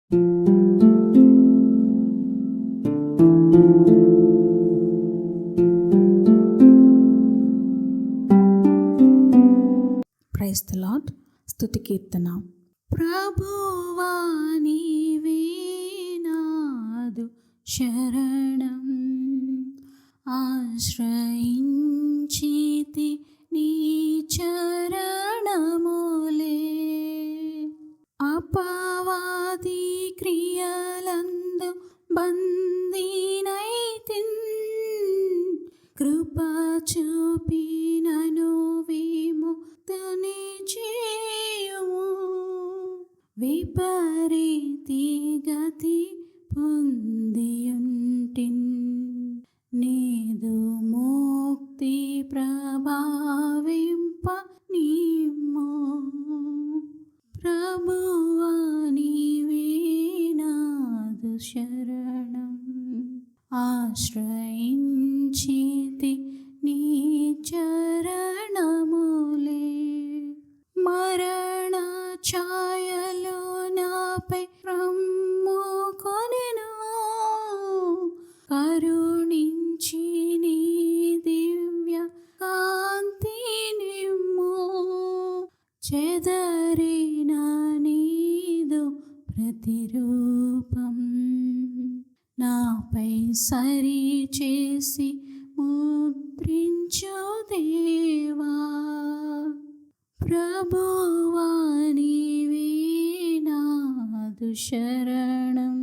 Praise the lord. స్తుతి కీర్తన. ప్రభువా నీవే నాదు శరణం, ఆశ్రయించితి నీ చరణములే. అపవాది క్రియలందు బందీనైతిన్, కృప చూపి నను విముక్తుని చేయుము. విపరీతి గతి పొందియుంటిన్, నీదు ముక్తి ప్రభావింప నిమ్ము. ప్రభువా నీవే నాదు శరణం, ఆశ్రయించితి నీ చరణములే. మరణ ఛాయలు నాపై రమ్ముకొనెను, కరుణించి నీ దివ్య కాంతి నిమ్ము. చెదరిన నీదు ప్రతిరూపం నాపై సరి చేసి ముద్రించు దేవా. ప్రభువా నీవే నాదు శరణం,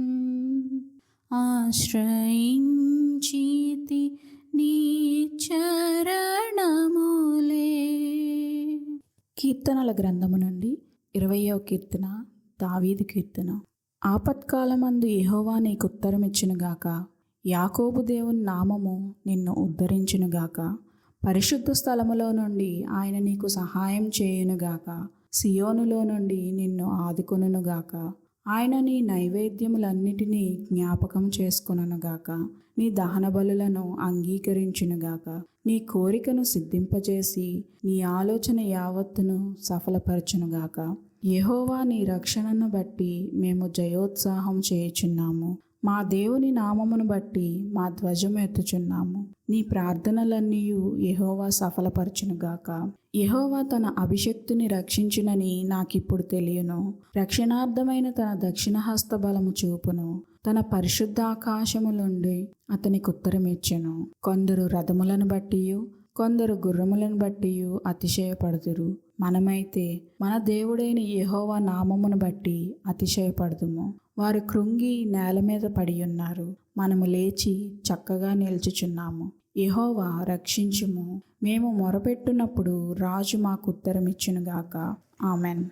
ఆశ్రయించితి నీ చరణములే. కీర్తనల గ్రంథము నుండి 20వ కీర్తన, దావీదు కీర్తన. ఆపత్కాలమందు యెహోవా నీకు ఉత్తరమిచ్చునుగాక, యాకోబు దేవుని నామము నిన్ను ఉద్ధరించునుగాక. పరిశుద్ధ స్థలములో నుండి ఆయన నీకు సహాయం చేయునుగాక, సియోనులో నుండి నిన్ను ఆదుకొనుగాక. ఆయన నీ నైవేద్యములన్నిటినీ జ్ఞాపకం చేసుకొనుగాక, నీ దహన బలులను అంగీకరించునుగాక. నీ కోరికను సిద్ధింపజేసి నీ ఆలోచన యావత్తును సఫలపరచునుగాక. యెహోవా నీ రక్షణను బట్టి మేము జయోత్సాహం చేయుచున్నాము. మా దేవుని నామమును బట్టి మా ధ్వజము ఎత్తుచున్నాము. నీ ప్రార్థనలన్నీయు యెహోవా సఫలపరచునుగాక. యెహోవా తన అభిషక్తుని రక్షించునని నాకిప్పుడు తెలియను. రక్షణార్థమైన తన దక్షిణ హస్త బలము చూపును. తన పరిశుద్ధ ఆకాశములుండి అతనికి ఉత్తరమిచ్చెను. కొందరు రథములను బట్టియు కొందరు గుర్రములను బట్టియు అతిశయపడుదురు. మనమైతే మన దేవుడైన యెహోవా నామమును బట్టి అతిశయపడుదుము. వారు కృంగి నేల మీద పడి ఉన్నారు, మనము లేచి చక్కగా నిల్చుచున్నాము. యెహోవా రక్షించుము, మేము మొరపెట్టునప్పుడు రాజు మాకు ఉత్తరమిచ్చునుగాక. ఆమెన్.